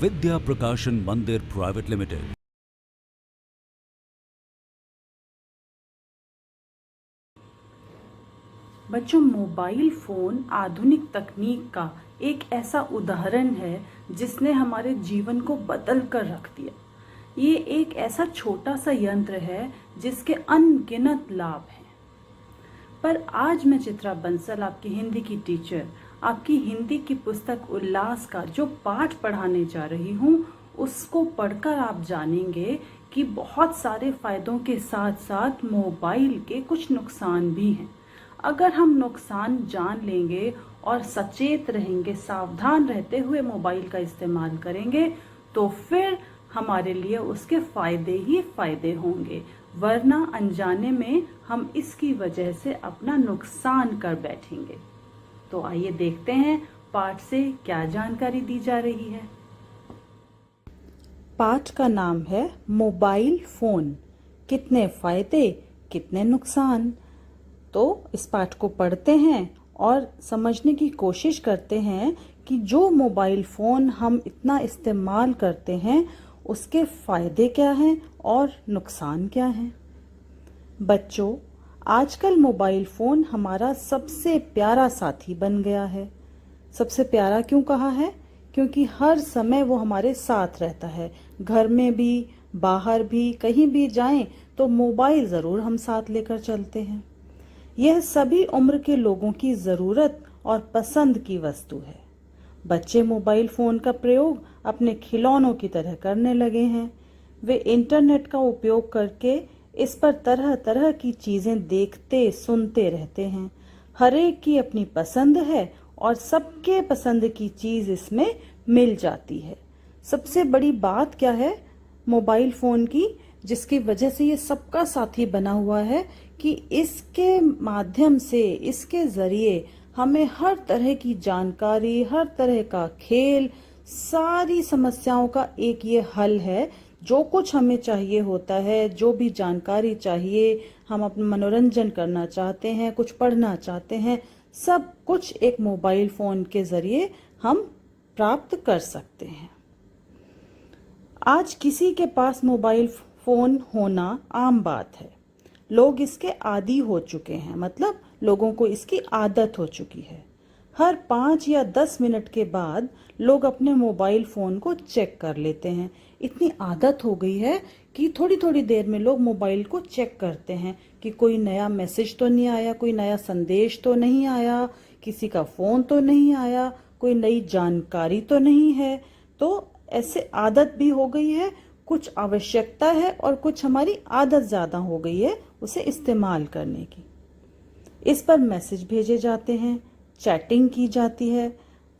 विद्या प्रकाशन मंदिर private limited. बच्चों, मोबाइल फ़ोन आधुनिक तकनीक का एक ऐसा उदाहरण है जिसने हमारे जीवन को बदल कर रख दिया। ये एक ऐसा छोटा सा यंत्र है जिसके अनगिनत लाभ हैं। पर आज मैं चित्रा बंसल, आपकी हिंदी की टीचर, आपकी हिंदी की पुस्तक उल्लास का जो पाठ पढ़ाने जा रही हूँ, उसको पढ़कर आप जानेंगे कि बहुत सारे फायदों के साथ साथ मोबाइल के कुछ नुकसान भी हैं। अगर हम नुकसान जान लेंगे और सचेत रहेंगे, सावधान रहते हुए मोबाइल का इस्तेमाल करेंगे, तो फिर हमारे लिए उसके फायदे ही फायदे होंगे, वरना अनजाने में हम इसकी वजह से अपना नुकसान कर बैठेंगे। तो आइए देखते हैं पाठ से क्या जानकारी दी जा रही है। पाठ का नाम है मोबाइल फोन, कितने फायदे कितने नुकसान। तो इस पाठ को पढ़ते हैं और समझने की कोशिश करते हैं कि जो मोबाइल फ़ोन हम इतना इस्तेमाल करते हैं उसके फ़ायदे क्या हैं और नुकसान क्या हैं। बच्चों, आजकल मोबाइल फ़ोन हमारा सबसे प्यारा साथी बन गया है। सबसे प्यारा क्यों कहा है? क्योंकि हर समय वो हमारे साथ रहता है। घर में भी, बाहर भी, कहीं भी जाएं तो मोबाइल ज़रूर हम साथ लेकर चलते हैं। यह सभी उम्र के लोगों की ज़रूरत और पसंद की वस्तु है। बच्चे मोबाइल फ़ोन का प्रयोग अपने खिलौनों की तरह करने लगे हैं। वे इंटरनेट का उपयोग करके इस पर तरह तरह की चीज़ें देखते सुनते रहते हैं। हर एक की अपनी पसंद है और सबके पसंद की चीज़ इसमें मिल जाती है। सबसे बड़ी बात क्या है मोबाइल फ़ोन की, जिसकी वजह से ये सबका साथी बना हुआ है, कि इसके माध्यम से, इसके ज़रिए हमें हर तरह की जानकारी, हर तरह का खेल, सारी समस्याओं का एक ये हल है। जो कुछ हमें चाहिए होता है, जो भी जानकारी चाहिए, हम अपना मनोरंजन करना चाहते हैं, कुछ पढ़ना चाहते हैं, सब कुछ एक मोबाइल फ़ोन के ज़रिए हम प्राप्त कर सकते हैं। आज किसी के पास मोबाइल फ़ोन होना आम बात है। लोग इसके आदी हो चुके हैं, मतलब लोगों को इसकी आदत हो चुकी है। हर 5 या 10 मिनट के बाद लोग अपने मोबाइल फ़ोन को चेक कर लेते हैं। इतनी आदत हो गई है कि थोड़ी थोड़ी देर में लोग मोबाइल को चेक करते हैं कि कोई नया मैसेज तो नहीं आया, कोई नया संदेश तो नहीं आया, किसी का फ़ोन तो नहीं आया, कोई नई जानकारी तो नहीं है। तो ऐसे आदत भी हो गई है, कुछ आवश्यकता है और कुछ हमारी आदत ज़्यादा हो गई है उसे इस्तेमाल करने की। इस पर मैसेज भेजे जाते हैं, चैटिंग की जाती है,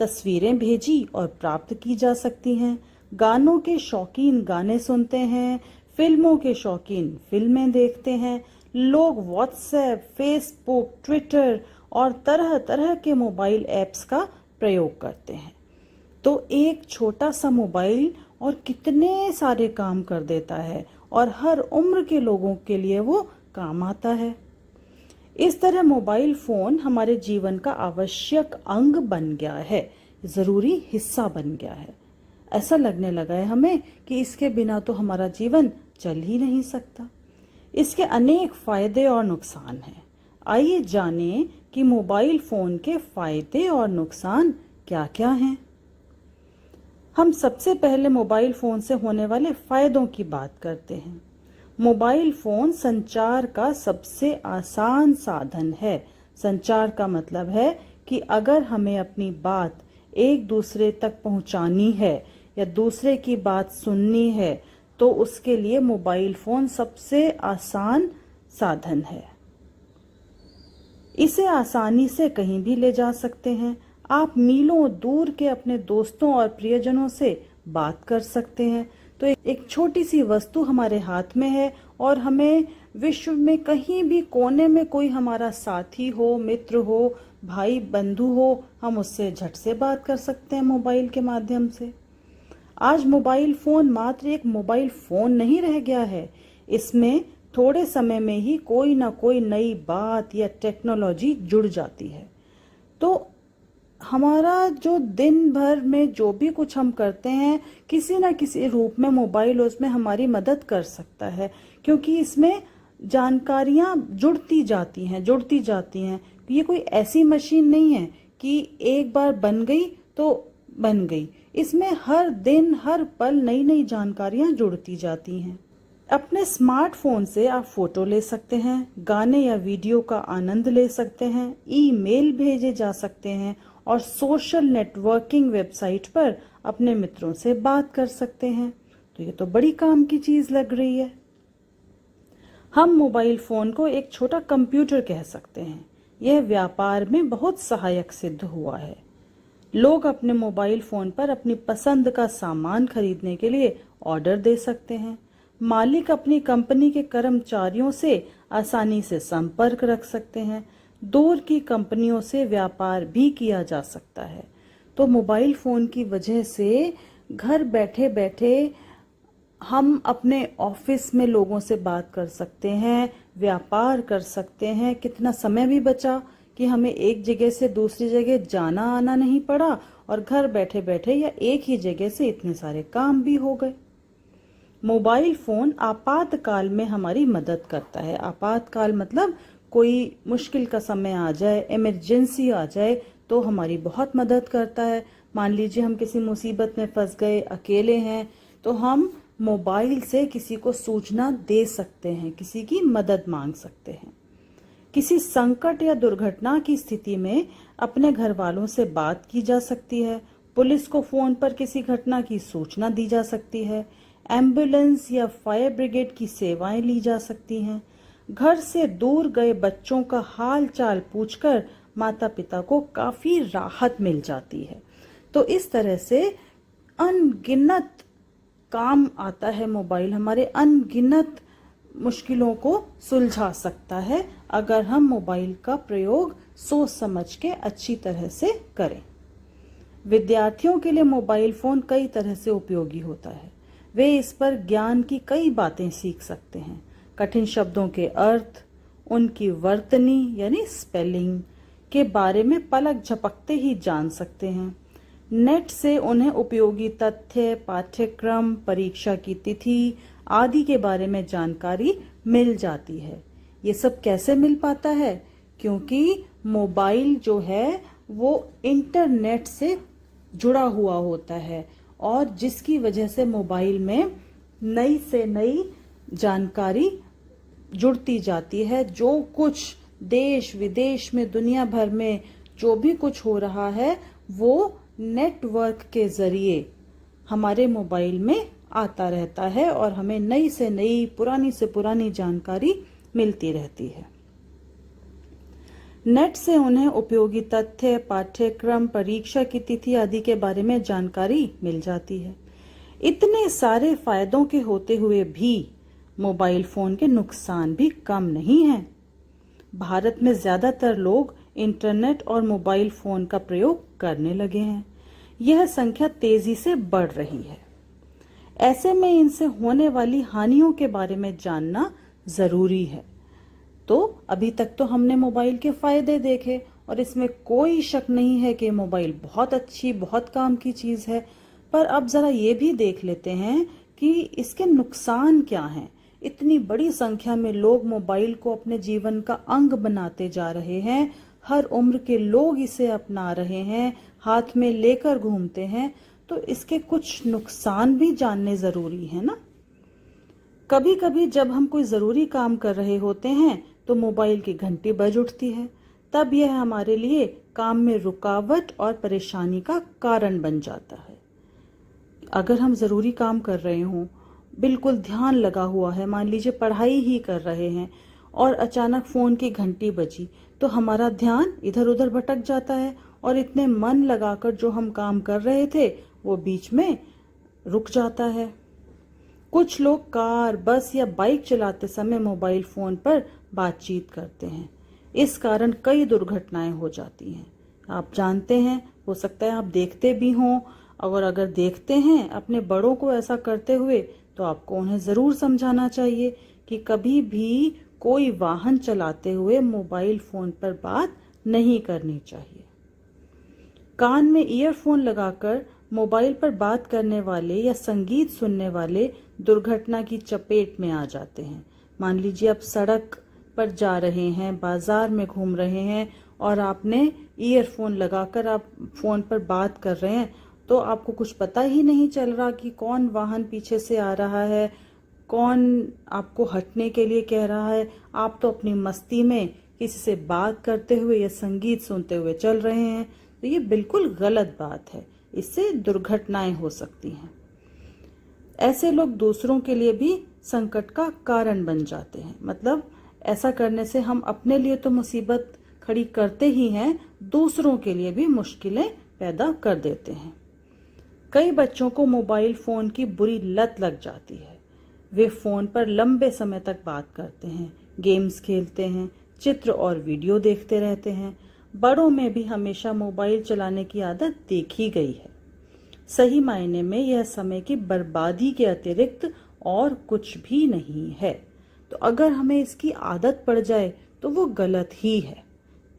तस्वीरें भेजी और प्राप्त की जा सकती हैं, गानों के शौकीन गाने सुनते हैं, फिल्मों के शौकीन फिल्में देखते हैं। लोग व्हाट्सएप, फेसबुक, ट्विटर और तरह तरह के मोबाइल ऐप्स का प्रयोग करते हैं। तो एक छोटा सा मोबाइल और कितने सारे काम कर देता है और हर उम्र के लोगों के लिए वो काम आता है। इस तरह मोबाइल फ़ोन हमारे जीवन का आवश्यक अंग बन गया है, ज़रूरी हिस्सा बन गया है। ऐसा लगने लगा है हमें कि इसके बिना तो हमारा जीवन चल ही नहीं सकता। इसके अनेक फ़ायदे और नुकसान हैं। आइए जानें कि मोबाइल फ़ोन के फ़ायदे और नुकसान क्या क्या हैं। हम सबसे पहले मोबाइल फ़ोन से होने वाले फ़ायदों की बात करते हैं। मोबाइल फ़ोन संचार का सबसे आसान साधन है। संचार का मतलब है कि अगर हमें अपनी बात एक दूसरे तक पहुंचानी है या दूसरे की बात सुननी है तो उसके लिए मोबाइल फ़ोन सबसे आसान साधन है। इसे आसानी से कहीं भी ले जा सकते हैं। आप मीलों दूर के अपने दोस्तों और प्रियजनों से बात कर सकते हैं। तो एक छोटी सी वस्तु हमारे हाथ में है और हमें विश्व में कहीं भी कोने में कोई हमारा साथी हो, मित्र हो, भाई बंधु हो, हम उससे झट से बात कर सकते हैं मोबाइल के माध्यम से। आज मोबाइल फ़ोन मात्र एक मोबाइल फ़ोन नहीं रह गया है, इसमें थोड़े समय में ही कोई ना कोई नई बात या टेक्नोलॉजी जुड़ जाती है। तो हमारा जो दिन भर में जो भी कुछ हम करते हैं किसी ना किसी रूप में मोबाइल उसमें हमारी मदद कर सकता है, क्योंकि इसमें जानकारियां जुड़ती जाती हैं। ये कोई ऐसी मशीन नहीं है कि एक बार बन गई तो बन गई। इसमें हर दिन हर पल नई नई जानकारियां जुड़ती जाती हैं। अपने स्मार्टफोन से आप फोटो ले सकते हैं, गाने या वीडियो का आनंद ले सकते हैं, ईमेल भेजे जा सकते हैं और सोशल नेटवर्किंग वेबसाइट पर अपने मित्रों से बात कर सकते हैं। तो ये तो बड़ी काम की चीज लग रही है। हम मोबाइल फोन को एक छोटा कंप्यूटर कह सकते हैं। यह व्यापार में बहुत सहायक सिद्ध हुआ है। लोग अपने मोबाइल फोन पर अपनी पसंद का सामान खरीदने के लिए ऑर्डर दे सकते हैं। मालिक अपनी कंपनी के कर्मचारियों से आसानी से संपर्क रख सकते हैं। दूर की कंपनियों से व्यापार भी किया जा सकता है। तो मोबाइल फोन की वजह से घर बैठे बैठे हम अपने ऑफिस में लोगों से बात कर सकते हैं, व्यापार कर सकते हैं। कितना समय भी बचा कि हमें एक जगह से दूसरी जगह जाना आना नहीं पड़ा और घर बैठे बैठे या एक ही जगह से इतने सारे काम भी हो गए। मोबाइल फोन आपातकाल में हमारी मदद करता है। आपातकाल मतलब कोई मुश्किल का समय आ जाए, इमरजेंसी आ जाए तो हमारी बहुत मदद करता है। मान लीजिए हम किसी मुसीबत में फंस गए, अकेले हैं, तो हम मोबाइल से किसी को सूचना दे सकते हैं, किसी की मदद मांग सकते हैं। किसी संकट या दुर्घटना की स्थिति में अपने घर वालों से बात की जा सकती है। पुलिस को फोन पर किसी घटना की सूचना दी जा सकती है। एम्बुलेंस या फायर ब्रिगेड की सेवाएं ली जा सकती हैं। घर से दूर गए बच्चों का हाल चाल पूछकर माता पिता को काफी राहत मिल जाती है। तो इस तरह से अनगिनत काम आता है मोबाइल। हमारे अनगिनत मुश्किलों को सुलझा सकता है अगर हम मोबाइल का प्रयोग सोच समझ के अच्छी तरह से करें। विद्यार्थियों के लिए मोबाइल फोन कई तरह से उपयोगी होता है। वे इस पर ज्ञान की कई बातें सीख सकते हैं। कठिन शब्दों के अर्थ, उनकी वर्तनी यानी स्पेलिंग के बारे में पलक झपकते ही जान सकते हैं। नेट से उन्हें उपयोगी तथ्य, पाठ्यक्रम, परीक्षा की तिथि आदि के बारे में जानकारी मिल जाती है। ये सब कैसे मिल पाता है? क्योंकि मोबाइल जो है वो इंटरनेट से जुड़ा हुआ होता है और जिसकी वजह से मोबाइल में नई से नई जानकारी जुड़ती जाती है। जो कुछ देश विदेश में दुनिया भर में जो भी कुछ हो रहा है वो नेटवर्क के जरिए हमारे मोबाइल में आता रहता है और हमें नई से नई, पुरानी से पुरानी जानकारी मिलती रहती है। नेट से उन्हें उपयोगी तथ्य, पाठ्यक्रम, परीक्षा की तिथि आदि के बारे में जानकारी मिल जाती है। इतने सारे फायदों के होते हुए भी मोबाइल फोन के नुकसान भी कम नहीं हैं। भारत में ज्यादातर लोग इंटरनेट और मोबाइल फोन का प्रयोग करने लगे हैं। यह संख्या तेजी से बढ़ रही है। ऐसे में इनसे होने वाली हानियों के बारे में जानना जरूरी है। तो अभी तक तो हमने मोबाइल के फायदे देखे और इसमें कोई शक नहीं है कि मोबाइल बहुत अच्छी, बहुत काम की चीज है। पर अब जरा ये भी देख लेते हैं कि इसके नुकसान क्या हैं। इतनी बड़ी संख्या में लोग मोबाइल को अपने जीवन का अंग बनाते जा रहे हैं। हर उम्र के लोग इसे अपना रहे हैं, हाथ में लेकर घूमते हैं। तो इसके कुछ नुकसान भी जानने जरूरी है ना। कभी कभी जब हम कोई जरूरी काम कर रहे होते हैं तो मोबाइल की घंटी बज उठती है। तब यह हमारे लिए काम में रुकावट और परेशानी का कारण बन जाता है। अगर हम जरूरी काम कर रहे हों, बिल्कुल ध्यान लगा हुआ है, मान लीजिए पढ़ाई ही कर रहे हैं और अचानक फोन की घंटी बजी, तो हमारा ध्यान इधर उधर भटक जाता है और इतने मन लगाकर जो हम काम कर रहे थे वो बीच में रुक जाता है। कुछ लोग कार, बस या बाइक चलाते समय मोबाइल फोन पर बातचीत करते हैं। इस कारण कई दुर्घटनाएं हो जाती हैं। आप जानते हैं, हो सकता है आप देखते भी हों, और अगर देखते हैं अपने बड़ों को ऐसा करते हुए तो आपको उन्हें जरूर समझाना चाहिए कि कभी भी कोई वाहन चलाते हुए मोबाइल फोन पर बात नहीं करनी चाहिए। कान में ईयरफोन लगाकर मोबाइल पर बात करने वाले या संगीत सुनने वाले दुर्घटना की चपेट में आ जाते हैं। मान लीजिए आप सड़क पर जा रहे हैं, बाजार में घूम रहे हैं और आपने ईयरफोन लगाकर आप फोन पर बात कर रहे हैं, तो आपको कुछ पता ही नहीं चल रहा कि कौन वाहन पीछे से आ रहा है, कौन आपको हटने के लिए कह रहा है। आप तो अपनी मस्ती में किसी से बात करते हुए या संगीत सुनते हुए चल रहे हैं। तो ये बिल्कुल गलत बात है, इससे दुर्घटनाएं हो सकती हैं। ऐसे लोग दूसरों के लिए भी संकट का कारण बन जाते हैं। मतलब ऐसा करने से हम अपने लिए तो मुसीबत खड़ी करते ही हैं, दूसरों के लिए भी मुश्किलें पैदा कर देते हैं। कई बच्चों को मोबाइल फोन की बुरी लत लग जाती है। वे फोन पर लंबे समय तक बात करते हैं, गेम्स खेलते हैं, चित्र और वीडियो देखते रहते हैं। बड़ों में भी हमेशा मोबाइल चलाने की आदत देखी गई है। सही मायने में यह समय की बर्बादी के अतिरिक्त और कुछ भी नहीं है। तो अगर हमें इसकी आदत पड़ जाए तो वो गलत ही है।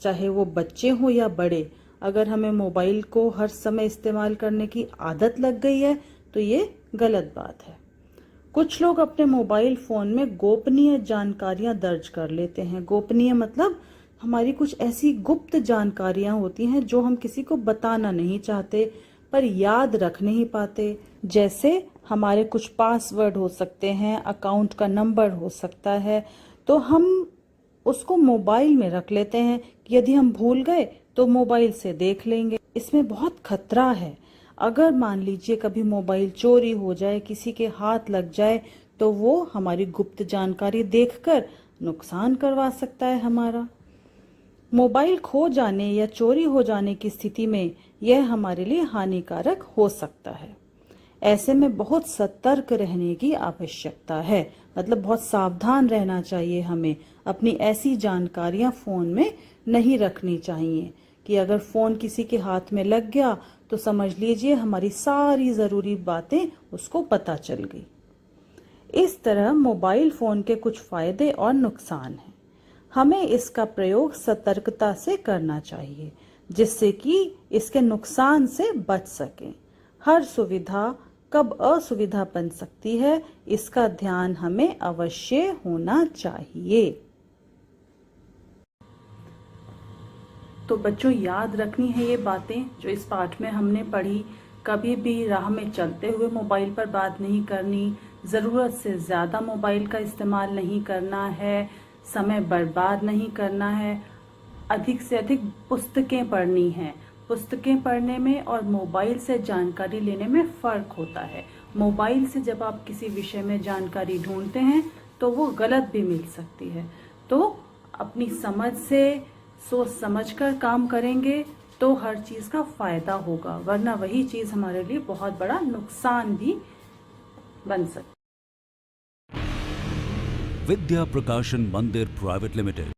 चाहे वो बच्चे हों या बड़े, अगर हमें मोबाइल को हर समय इस्तेमाल करने की आदत लग गई है तो ये गलत बात है। कुछ लोग अपने मोबाइल फोन में गोपनीय जानकारियां दर्ज कर लेते हैं। गोपनीय मतलब हमारी कुछ ऐसी गुप्त जानकारियां होती हैं जो हम किसी को बताना नहीं चाहते पर याद रख नहीं पाते। जैसे हमारे कुछ पासवर्ड हो सकते हैं, अकाउंट का नंबर हो सकता है, तो हम उसको मोबाइल में रख लेते हैं कि यदि हम भूल गए तो मोबाइल से देख लेंगे। इसमें बहुत खतरा है। अगर मान लीजिए कभी मोबाइल चोरी हो जाए, किसी के हाथ लग जाए, तो वो हमारी गुप्त जानकारी देखकर नुकसान करवा सकता है हमारा। मोबाइल खो जाने या चोरी हो जाने की स्थिति में यह हमारे लिए हानिकारक हो सकता है। ऐसे में बहुत सतर्क रहने की आवश्यकता है। मतलब बहुत सावधान रहना चाहिए हमें। अपनी ऐसी जानकारियां फोन में नहीं रखनी चाहिए कि अगर फोन किसी के हाथ में लग गया तो समझ लीजिए हमारी सारी जरूरी बातें उसको पता चल गई। इस तरह मोबाइल फोन के कुछ फायदे और नुकसान हैं। हमें इसका प्रयोग सतर्कता से करना चाहिए जिससे कि इसके नुकसान से बच सकें। हर सुविधा कब असुविधा बन सकती है, इसका ध्यान हमें अवश्य होना चाहिए। तो बच्चों, याद रखनी है ये बातें जो इस पाठ में हमने पढ़ी। कभी भी राह में चलते हुए मोबाइल पर बात नहीं करनी, जरूरत से ज्यादा मोबाइल का इस्तेमाल नहीं करना है, समय बर्बाद नहीं करना है, अधिक से अधिक पुस्तकें पढ़नी हैं। पुस्तकें पढ़ने में और मोबाइल से जानकारी लेने में फर्क होता है। मोबाइल से जब आप किसी विषय में जानकारी ढूंढते हैं तो वो गलत भी मिल सकती है। तो अपनी समझ से, सोच समझकर काम करेंगे तो हर चीज का फायदा होगा, वरना वही चीज हमारे लिए बहुत बड़ा नुकसान भी बन सकती है। विद्या प्रकाशन मंदिर प्राइवेट लिमिटेड।